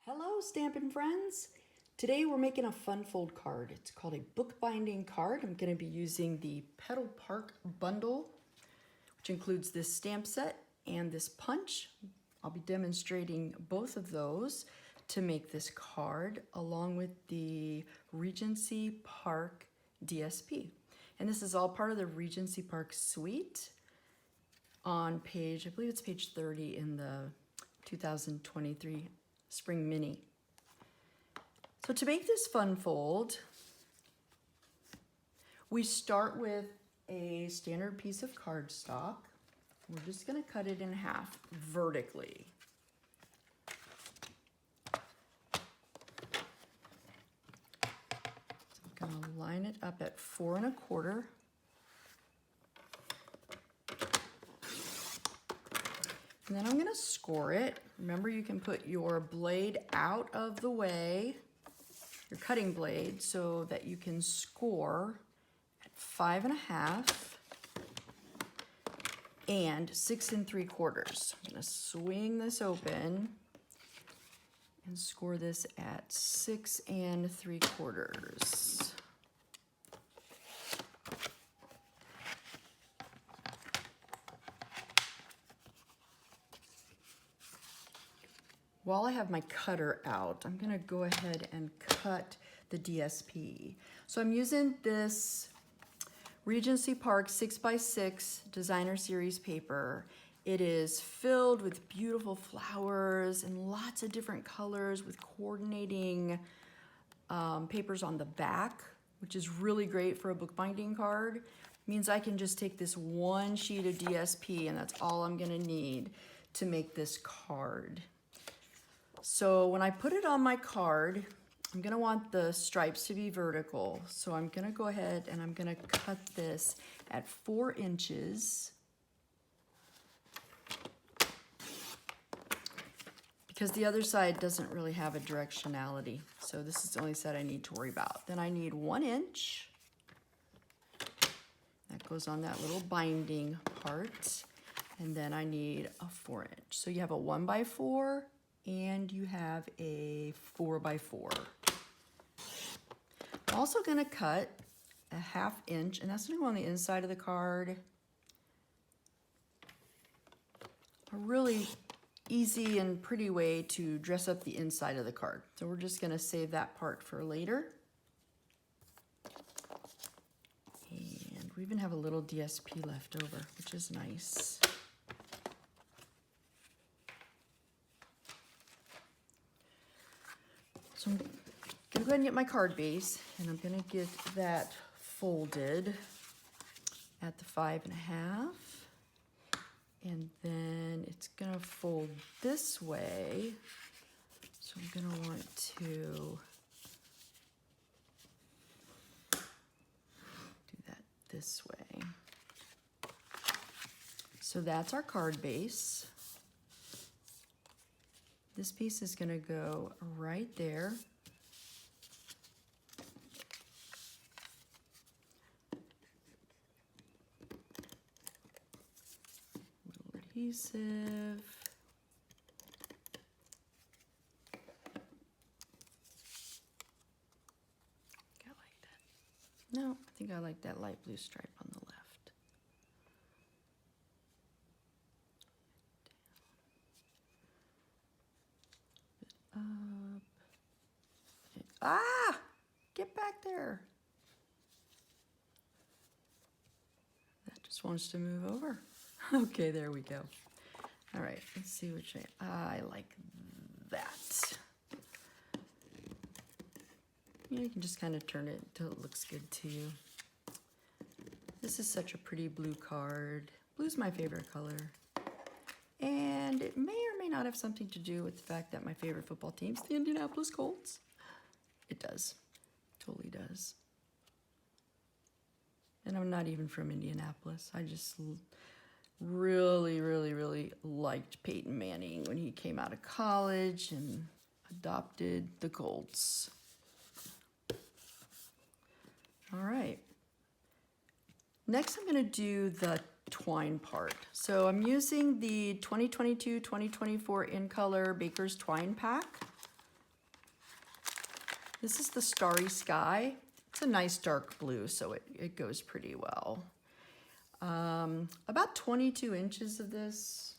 Hello, Stampin' friends! Today we're making a fun fold card. It's called a bookbinding card. I'm going to be using the Petal Park Bundle, which includes this stamp set and this punch. I'll be demonstrating both of those to make this card, along with the Regency Park DSP. And this is all part of the Regency Park suite on page, I believe it's page 30 in the 2023 Spring Mini. So to make this fun fold, we start with a standard piece of cardstock. We're just going to cut it in half vertically. So I'm going to line it up at 4 1/4. And then I'm going to score it. Remember, you can put your blade out of the way, your cutting blade, so that you can score at 5 1/2 and 6 3/4. I'm going to swing this open and score this at 6 3/4. While I have my cutter out, I'm gonna go ahead and cut the DSP. So I'm using this Regency Park 6x6 designer series paper. It is filled with beautiful flowers and lots of different colors with coordinating papers on the back, which is really great for a bookbinding card. It means I can just take this one sheet of DSP and that's all I'm gonna need to make this card. So when I put it on my card, I'm gonna want the stripes to be vertical. So I'm gonna go ahead and I'm gonna cut this at 4 inches. Because the other side doesn't really have a directionality. So this is the only side I need to worry about. Then I need 1 inch. That goes on that little binding part. And then I need a 4 inch. So you have a 1x4, and you have a 4x4. I'm also gonna cut a 1/2 inch, and that's gonna go on the inside of the card. A really easy and pretty way to dress up the inside of the card. So we're just gonna save that part for later. And we even have a little DSP left over, which is nice. So I'm gonna go ahead and get my card base, and I'm gonna get that folded at the 5 1/2. And then it's gonna fold this way. So I'm gonna want to do that this way. So that's our card base. This piece is gonna go right there. Little adhesive. I like that. No, I think I like that light blue stripe on the left. Ah! Get back there. That just wants to move over. Okay, there we go. All right, let's see which way. I like that. You can just kind of turn it until it looks good to you. This is such a pretty blue card. Blue's my favorite color. And it may or may not have something to do with the fact that my favorite football team's the Indianapolis Colts. It does. Totally does. And I'm not even from Indianapolis. I just really liked Peyton Manning when he came out of college and adopted the Colts. All right. Next, I'm going to do the twine part. So I'm using the 2022-2024 In Color Baker's Twine Pack. This is the Starry Sky. It's a nice dark blue, so it goes pretty well. About 22 inches of this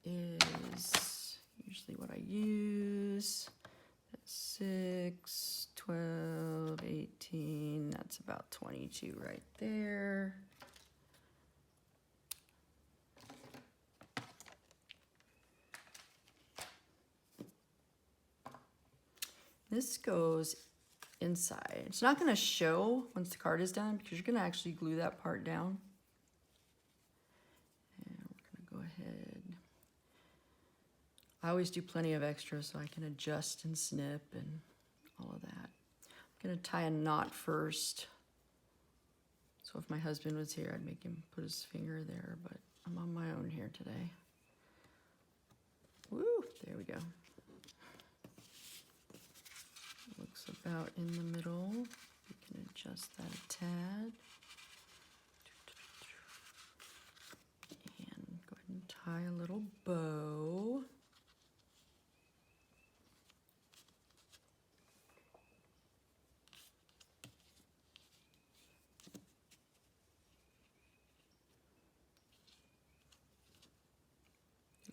is usually what I use. 6, 12, 18, that's about 22 right there. This goes inside. It's not going to show once the card is done because you're going to actually glue that part down. And we're going to go ahead. I always do plenty of extra so I can adjust and snip and all of that. I'm going to tie a knot first. So if my husband was here, I'd make him put his finger there, but I'm on my own here today. Woo, there we go. Looks about in the middle. We can adjust that a tad. And go ahead and tie a little bow.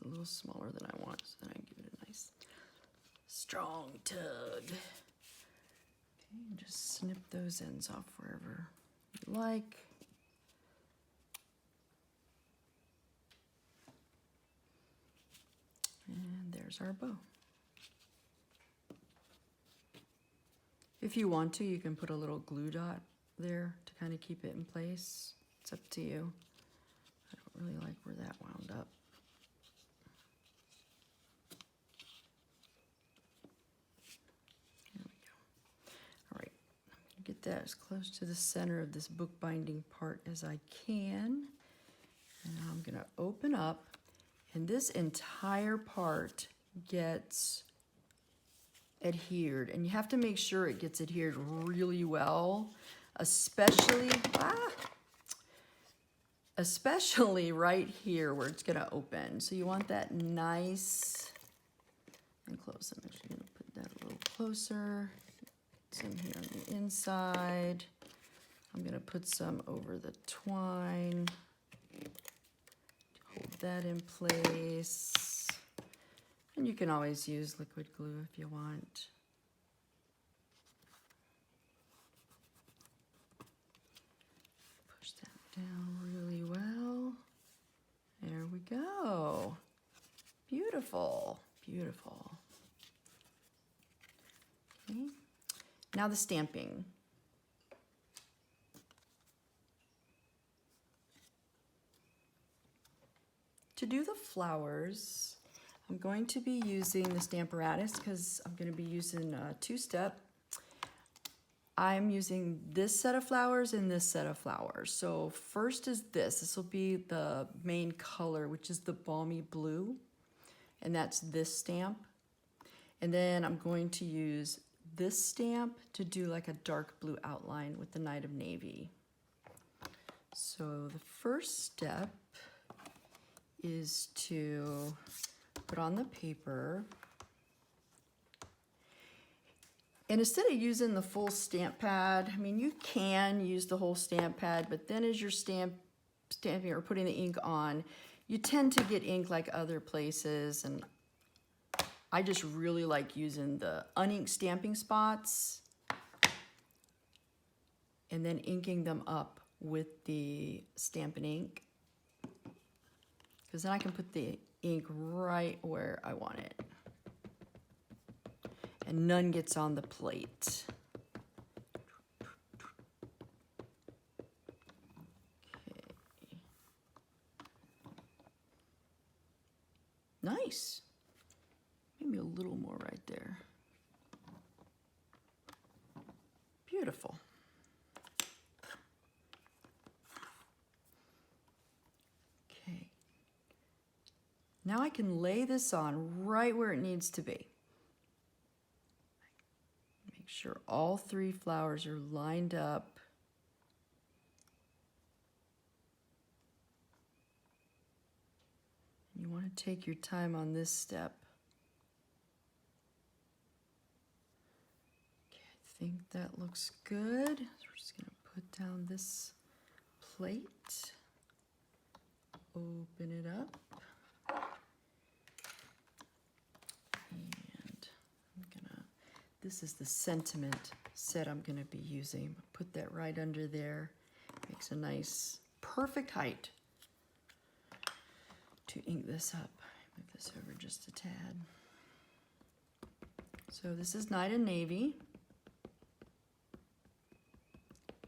A little smaller than I want, so then I give it a nice strong tug. Okay, and just snip those ends off wherever you like. And there's our bow. If you want to, you can put a little glue dot there to kind of keep it in place. It's up to you. I don't really like where that wound up. Get that as close to the center of this bookbinding part as I can. And I'm going to open up, and this entire part gets adhered. And you have to make sure it gets adhered really well, especially right here where it's going to open. So you want that nice and close. I'm actually going to put that a little closer. Some here on the inside. I'm going to put some over the twine. Hold that in place. And you can always use liquid glue if you want. Push that down really well. There we go. Beautiful, beautiful. Okay. Now the stamping. To do the flowers, I'm going to be using the Stamparatus because I'm going to be using a two-step. I'm using this set of flowers and this set of flowers. So first is this. This will be the main color, which is the balmy blue, and that's this stamp. And then I'm going to use this stamp to do like a dark blue outline with the Night of Navy. So the first step is to put on the paper. And instead of using the full stamp pad, I mean, you can use the whole stamp pad, but then as you're stamping or putting the ink on, you tend to get ink like other places, and I just really like using the uninked stamping spots and then inking them up with the Stampin' Ink, because then I can put the ink right where I want it and none gets on the plate. Okay. Nice. Maybe a little more right there. Beautiful. Okay. Now I can lay this on right where it needs to be. Make sure all three flowers are lined up. You want to take your time on this step. think that looks good. So we're just gonna put down this plate, open it up, and this is the sentiment set I'm gonna be using. Put that right under there. Makes a nice, perfect height to ink this up. Move this over just a tad. So this is Night and Navy.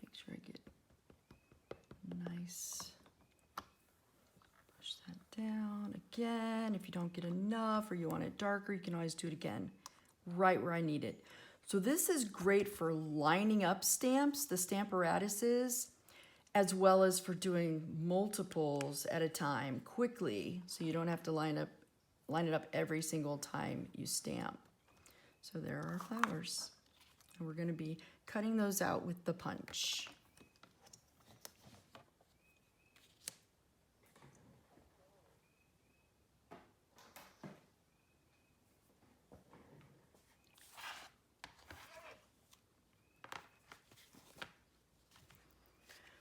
Make sure I get nice. Push that down again. If you don't get enough or you want it darker, you can always do it again, right where I need it. So this is great for lining up stamps, the Stamparatus is, as well as for doing multiples at a time quickly, so you don't have to line it up every single time you stamp. So there are our flowers. And we're going to be cutting those out with the punch.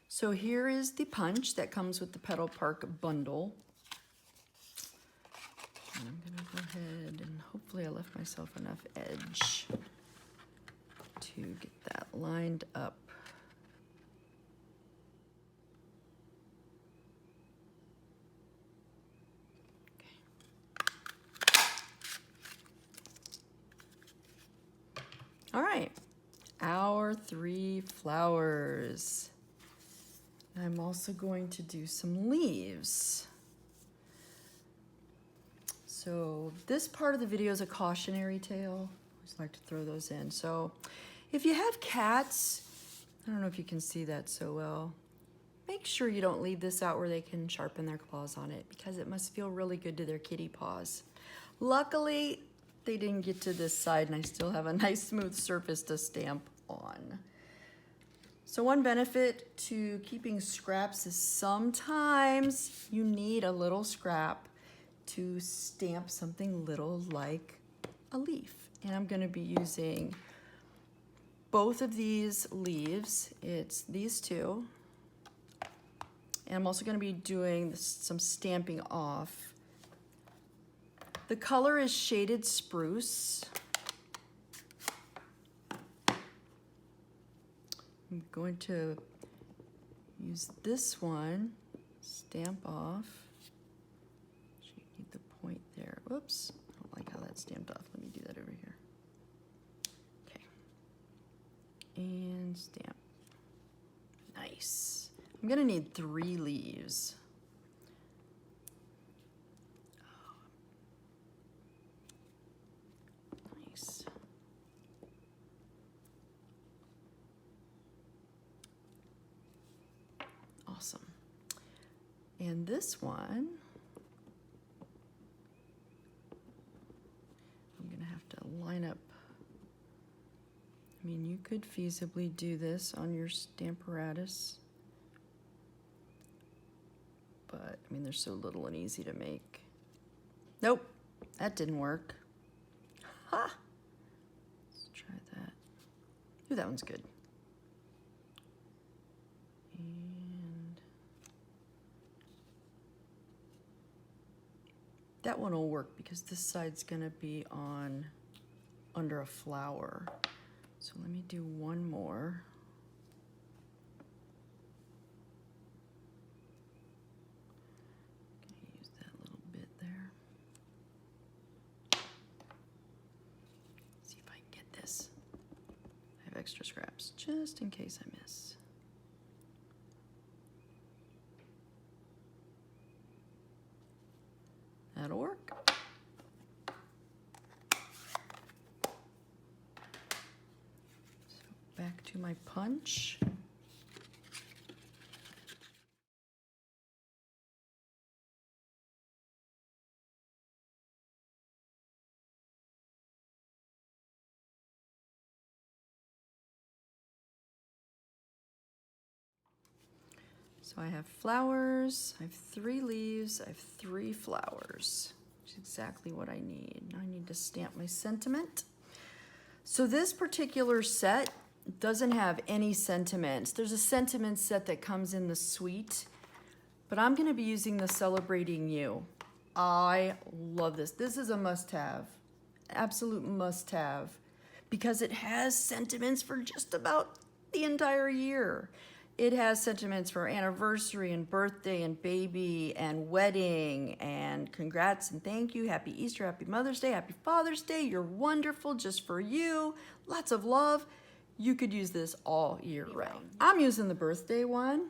So here is the punch that comes with the Petal Park Bundle. And I'm going to go ahead and hopefully I left myself enough edge to get that lined up. Okay. All right, our 3 flowers. I'm also going to do some leaves. So this part of the video is a cautionary tale. I just like to throw those in. So if you have cats, I don't know if you can see that so well, make sure you don't leave this out where they can sharpen their claws on it, because it must feel really good to their kitty paws. Luckily, they didn't get to this side and I still have a nice smooth surface to stamp on. So one benefit to keeping scraps is sometimes you need a little scrap to stamp something little like a leaf. And I'm going to be using both of these leaves. It's these two. And I'm also going to be doing some stamping off. The color is Shaded Spruce. I'm going to use this one, stamp off. You need the point there. Oops, I don't like how that's stamped off. Let me do that over here. Okay. And stamp. Nice. I'm gonna need 3 leaves. Nice. Awesome. And this one, I'm going to have to line up. I mean, you could feasibly do this on your Stamparatus, but I mean, they're so little and easy to make. Nope, that didn't work. Ha! Let's try that. Ooh, that one's good. That one will work because this side's gonna be on under a flower. So let me do one more. Gonna use that little bit there. See if I can get this. I have extra scraps just in case I miss. That'll work. So back to my punch. So I have flowers, I have 3 leaves, I have 3 flowers, which is exactly what I need. Now I need to stamp my sentiment. So this particular set doesn't have any sentiments. There's a sentiment set that comes in the suite, but I'm gonna be using the Celebrating You. I love this. This is a must-have, absolute must-have, because it has sentiments for just about the entire year. It has sentiments for anniversary and birthday and baby and wedding and congrats and thank you, happy Easter, happy Mother's Day, happy Father's Day, you're wonderful, just for you, lots of love. You could use this all year round. I'm using the birthday one.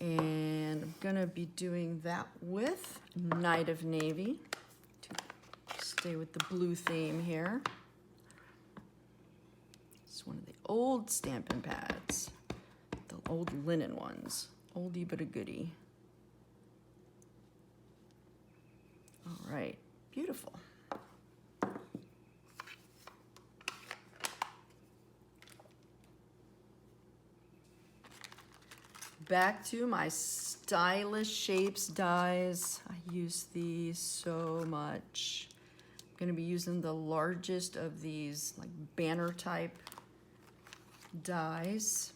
And I'm gonna be doing that with Night of Navy to stay with the blue theme here. It's one of the old Stampin' pads, the old linen ones, oldie but a goodie. All right, beautiful. Back to my stylish shapes dies. I use these so much. I'm gonna be using the largest of these like banner type dies.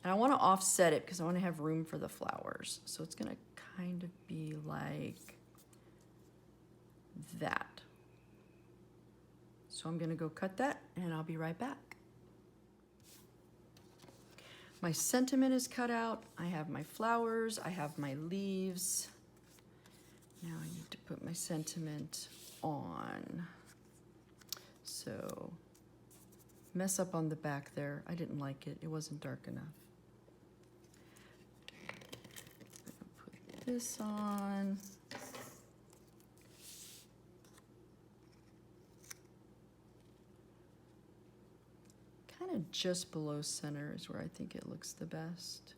And I wanna offset it because I wanna have room for the flowers. So it's gonna kind of be like that. So I'm gonna go cut that and I'll be right back. My sentiment is cut out. I have my flowers, I have my leaves. Now I need to put my sentiment on. So, mess up on the back there. I didn't like it, it wasn't dark enough. Put this on. Kind of just below center is where I think it looks the best.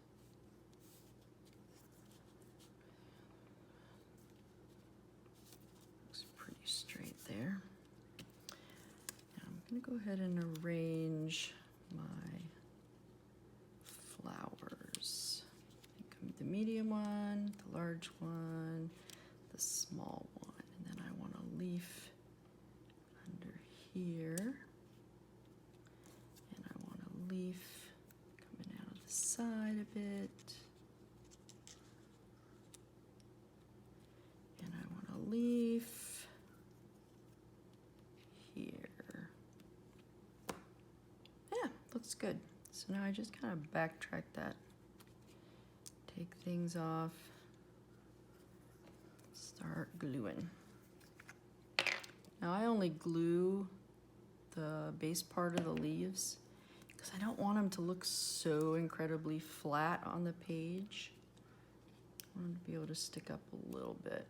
Looks pretty straight there. Now I'm going to go ahead and arrange my flowers. The medium one, the large one, the small one, and then I want a leaf under here. Leaf coming out of the side a bit. And I want a leaf here. Yeah, looks good. So now I just kind of backtrack that. Take things off. Start gluing. Now I only glue the base part of the leaves because I don't want them to look so incredibly flat on the page. I want them to be able to stick up a little bit.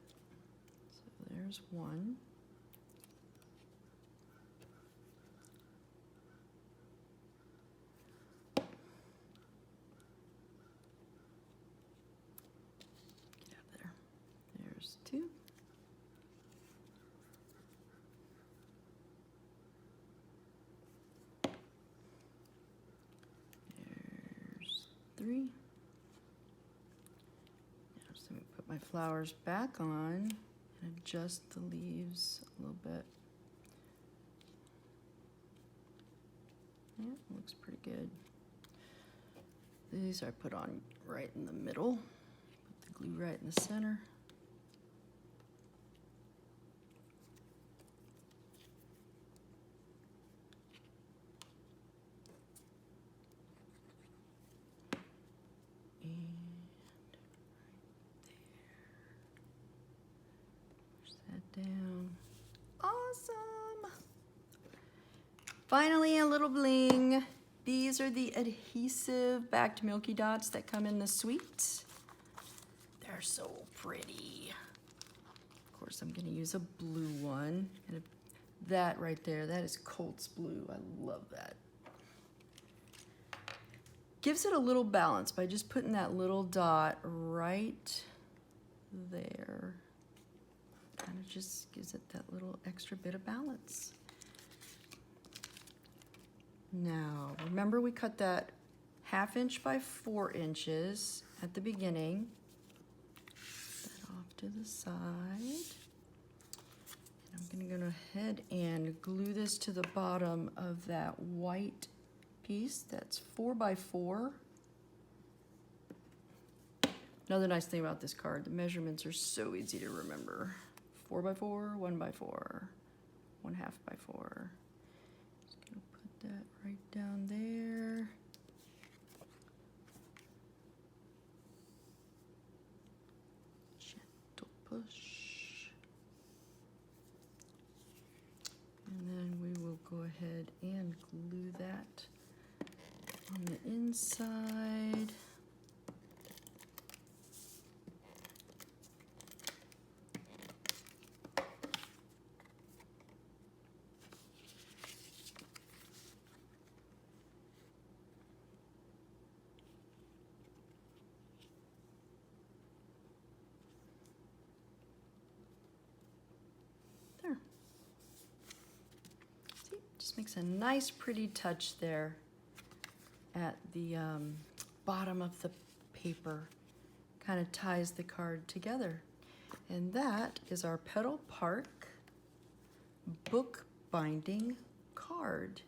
So there's one. Get out there. There's two. Three. Now just let me put my flowers back on and adjust the leaves a little bit. Yeah, looks pretty good. These I put on right in the middle. Put the glue right in the center. Down. Awesome. Finally, a little bling. These are the adhesive backed Milky Dots that come in the suite. They're so pretty. Of course, I'm going to use a blue one. And that right there, that is Colt's blue. I love that. Gives it a little balance by just putting that little dot right there. Kind of just gives it that little extra bit of balance. Now, remember we cut that 1/2 inch by 4 inches at the beginning. to the side. I'm going to go ahead and glue this to the bottom of that white piece. That's 4 by 4. Another nice thing about this card, the measurements are so easy to remember. 4 by 4, 1 by 4, 1/2 by 4. Just going to put that right down there. Gentle push. And then we will go ahead and glue that on the inside. There. See, just makes a nice pretty touch there at the bottom of the paper. Kind of ties the card together. And that is our Petal Park book binding card.